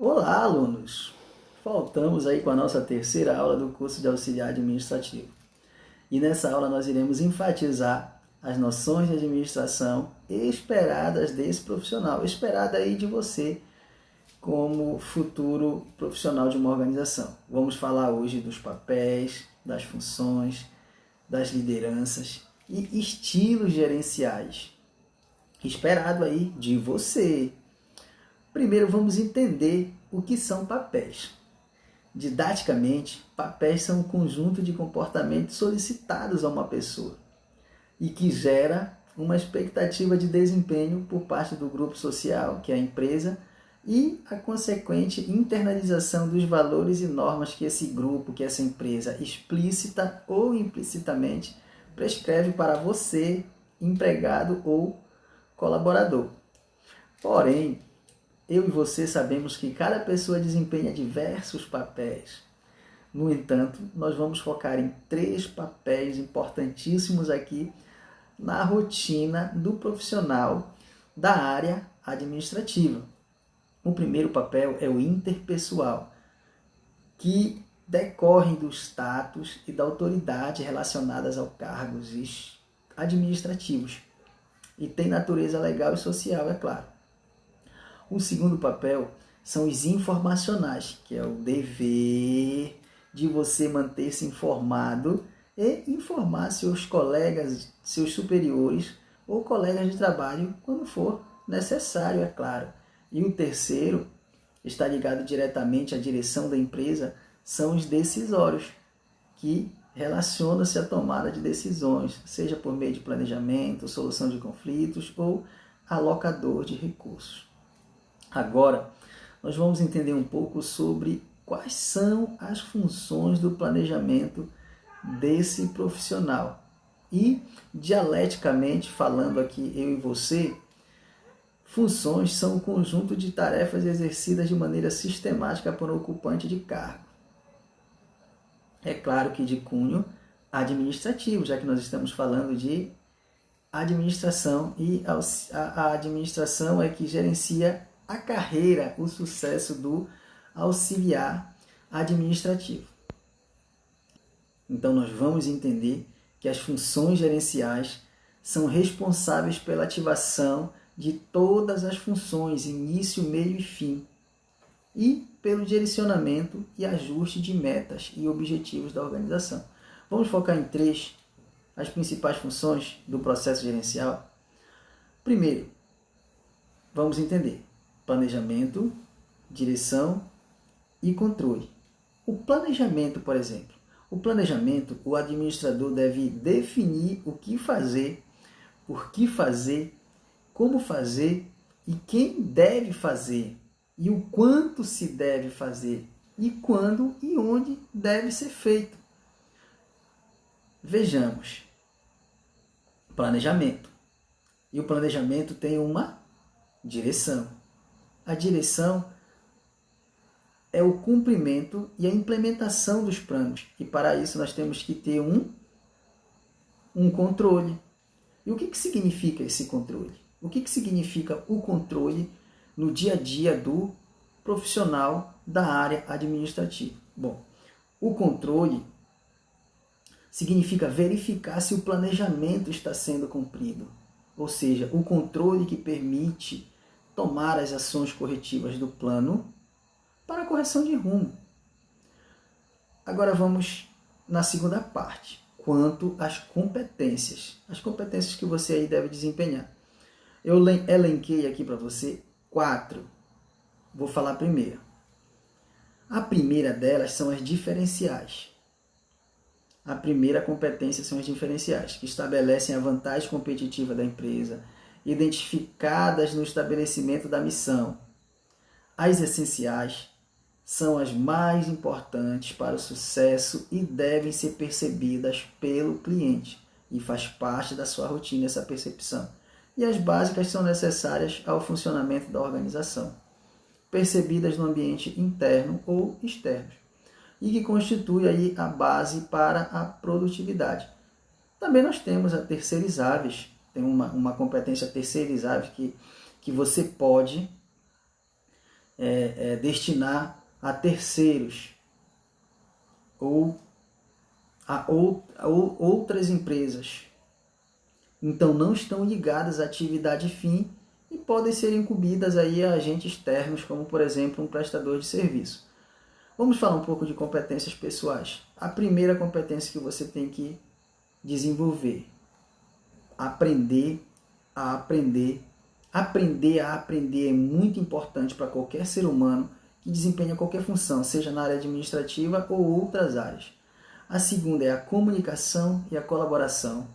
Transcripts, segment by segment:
Olá, alunos! Voltamos aí com a nossa terceira aula do curso de auxiliar administrativo. E nessa aula nós iremos enfatizar as noções de administração esperadas desse profissional, esperada aí de você como futuro profissional de uma organização. Vamos falar hoje dos papéis, das funções, das lideranças e estilos gerenciais, esperado aí de você. Primeiro vamos entender o que são papéis. Didaticamente, papéis são um conjunto de comportamentos solicitados a uma pessoa e que gera uma expectativa de desempenho por parte do grupo social, que é a empresa, e a consequente internalização dos valores e normas que esse grupo, que essa empresa, explícita ou implicitamente, prescreve para você, empregado ou colaborador. Porém, eu e você sabemos que cada pessoa desempenha diversos papéis. No entanto, nós vamos focar em 3 papéis importantíssimos aqui na rotina do profissional da área administrativa. O primeiro papel é o interpessoal, que decorre do status e da autoridade relacionadas aos cargos administrativos e tem natureza legal e social, é claro. O segundo papel são os informacionais, que é o dever de você manter-se informado e informar seus colegas, seus superiores ou colegas de trabalho quando for necessário, é claro. E o terceiro, está ligado diretamente à direção da empresa, são os decisórios, que relacionam-se à tomada de decisões, seja por meio de planejamento, solução de conflitos ou alocador de recursos. Agora, nós vamos entender um pouco sobre quais são as funções do planejamento desse profissional. E, dialeticamente, falando aqui eu e você, funções são um conjunto de tarefas exercidas de maneira sistemática por um ocupante de cargo. É claro que de cunho administrativo, já que nós estamos falando de administração e a administração é que gerencia a carreira, o sucesso do auxiliar administrativo. Então, nós vamos entender que as funções gerenciais são responsáveis pela ativação de todas as funções, início, meio e fim, e pelo direcionamento e ajuste de metas e objetivos da organização. Vamos focar em 3 as principais funções do processo gerencial. Primeiro, vamos entender planejamento, direção e controle. O planejamento, por exemplo. O planejamento, o administrador deve definir o que fazer, por que fazer, como fazer e quem deve fazer, e o quanto se deve fazer, e quando e onde deve ser feito. Vejamos. Planejamento. E o planejamento tem uma direção. A direção é o cumprimento e a implementação dos planos. E para isso nós temos que ter um controle. E o que significa esse controle? O que significa o controle no dia a dia do profissional da área administrativa? Bom, o controle significa verificar se o planejamento está sendo cumprido. Ou seja, o controle que permite tomar as ações corretivas do plano para a correção de rumo. Agora vamos na segunda parte, quanto às competências. As competências que você aí deve desempenhar. Eu elenquei aqui para você 4. Vou falar primeiro. A primeira delas são as diferenciais. A primeira competência são as diferenciais, que estabelecem a vantagem competitiva da empresa, identificadas no estabelecimento da missão. As essenciais são as mais importantes para o sucesso e devem ser percebidas pelo cliente, e faz parte da sua rotina essa percepção. E as básicas são necessárias ao funcionamento da organização, percebidas no ambiente interno ou externo, e que constitui aí a base para a produtividade. Também nós temos a terceirizáveis, tem uma competência terceirizável que você pode destinar a terceiros ou a outras empresas. Então não estão ligadas à atividade fim e podem ser incumbidas aí a agentes externos, como por exemplo um prestador de serviço. Vamos falar um pouco de competências pessoais. A primeira competência que você tem que desenvolver: aprender a aprender. Aprender a aprender é muito importante para qualquer ser humano que desempenha qualquer função, seja na área administrativa ou outras áreas. A segunda é a comunicação e a colaboração.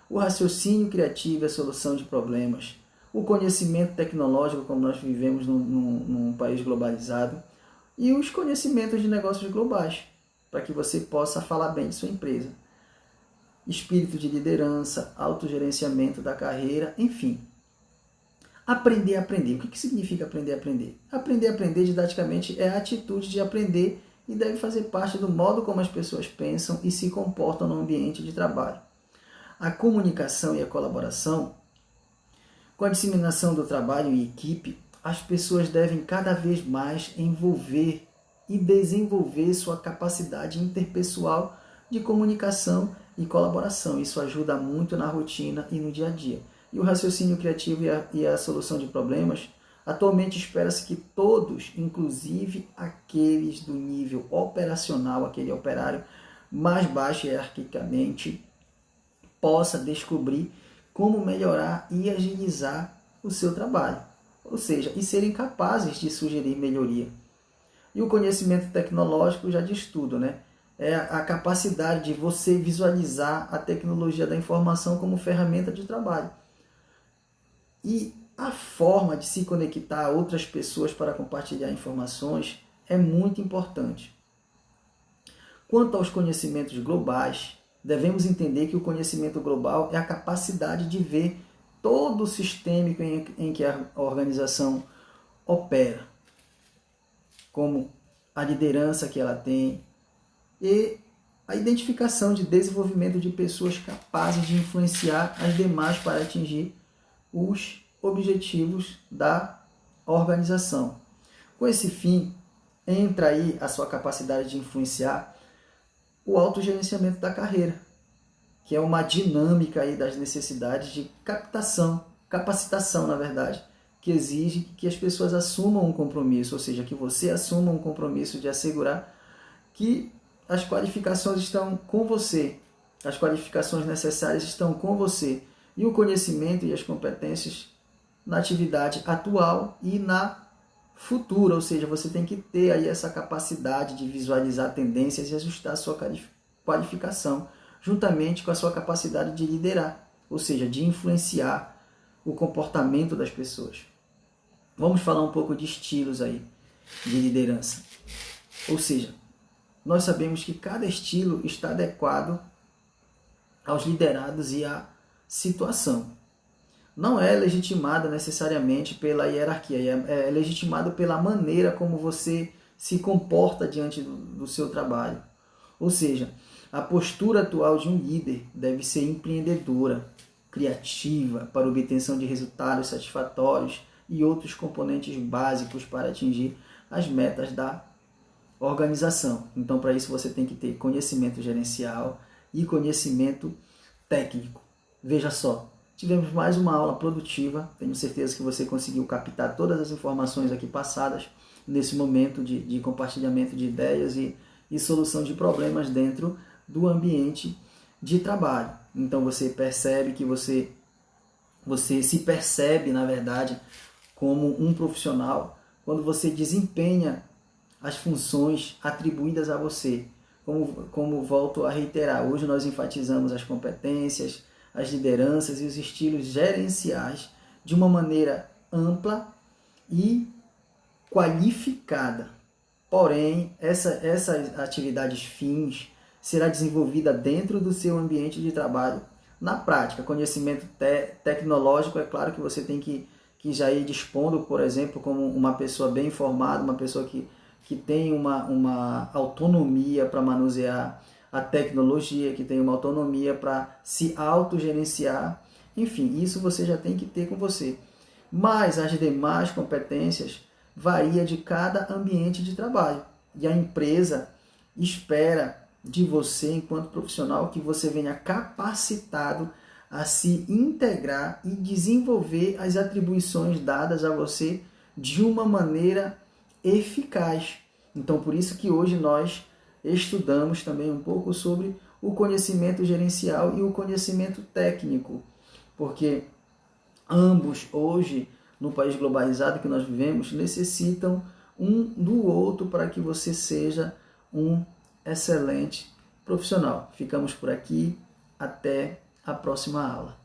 O raciocínio criativo e a solução de problemas. O conhecimento tecnológico, como nós vivemos num país globalizado. E os conhecimentos de negócios globais, para que você possa falar bem de sua empresa. Espírito de liderança, autogerenciamento da carreira, enfim. Aprender a aprender. O que significa aprender a aprender? Aprender a aprender, didaticamente, é a atitude de aprender e deve fazer parte do modo como as pessoas pensam e se comportam no ambiente de trabalho. A comunicação e a colaboração, com a disseminação do trabalho em equipe, as pessoas devem cada vez mais envolver e desenvolver sua capacidade interpessoal de comunicação e colaboração. Isso ajuda muito na rotina e no dia a dia. E o raciocínio criativo e a solução de problemas, atualmente espera-se que todos, inclusive aqueles do nível operacional, aquele operário mais baixo hierarquicamente, possa descobrir como melhorar e agilizar o seu trabalho. Ou seja, e serem capazes de sugerir melhoria. E o conhecimento tecnológico já diz tudo, né? É a capacidade de você visualizar a tecnologia da informação como ferramenta de trabalho. E a forma de se conectar a outras pessoas para compartilhar informações é muito importante. Quanto aos conhecimentos globais, devemos entender que o conhecimento global é a capacidade de ver todo o sistema em que a organização opera, como a liderança que ela tem e a identificação de desenvolvimento de pessoas capazes de influenciar as demais para atingir os objetivos da organização. Com esse fim, entra aí a sua capacidade de influenciar o autogerenciamento da carreira, que é uma dinâmica aí das necessidades de capacitação, na verdade, que exige que as pessoas assumam um compromisso, ou seja, que você assuma um compromisso de assegurar que as qualificações estão com você, as qualificações necessárias estão com você, e o conhecimento e as competências na atividade atual e na futura, ou seja, você tem que ter aí essa capacidade de visualizar tendências e ajustar a sua qualificação, juntamente com a sua capacidade de liderar, ou seja, de influenciar o comportamento das pessoas. Vamos falar um pouco de estilos aí de liderança. Ou seja, nós sabemos que cada estilo está adequado aos liderados e à situação. Não é legitimada necessariamente pela hierarquia, é legitimado pela maneira como você se comporta diante do seu trabalho. Ou seja, a postura atual de um líder deve ser empreendedora, criativa, para obtenção de resultados satisfatórios e outros componentes básicos para atingir as metas da organização. Então, para isso, você tem que ter conhecimento gerencial e conhecimento técnico. Veja só, tivemos mais uma aula produtiva. Tenho certeza que você conseguiu captar todas as informações aqui passadas nesse momento de compartilhamento de ideias e solução de problemas dentro do ambiente de trabalho. Então você percebe que você se percebe, na verdade, como um profissional quando você desempenha as funções atribuídas a você. Como volto a reiterar, hoje nós enfatizamos as competências, as lideranças e os estilos gerenciais de uma maneira ampla e qualificada. Porém, essa atividades fins será desenvolvida dentro do seu ambiente de trabalho. Na prática, conhecimento tecnológico, é claro que você tem que já ir dispondo, por exemplo, como uma pessoa bem informada, uma pessoa que tem uma autonomia para manusear a tecnologia, que tem uma autonomia para se autogerenciar. Enfim, isso você já tem que ter com você. Mas as demais competências varia de cada ambiente de trabalho. E a empresa espera de você, enquanto profissional, que você venha capacitado a se integrar e desenvolver as atribuições dadas a você de uma maneira eficaz. Então, por isso que hoje nós estudamos também um pouco sobre o conhecimento gerencial e o conhecimento técnico, porque ambos hoje, no país globalizado que nós vivemos, necessitam um do outro para que você seja um excelente profissional. Ficamos por aqui, até a próxima aula.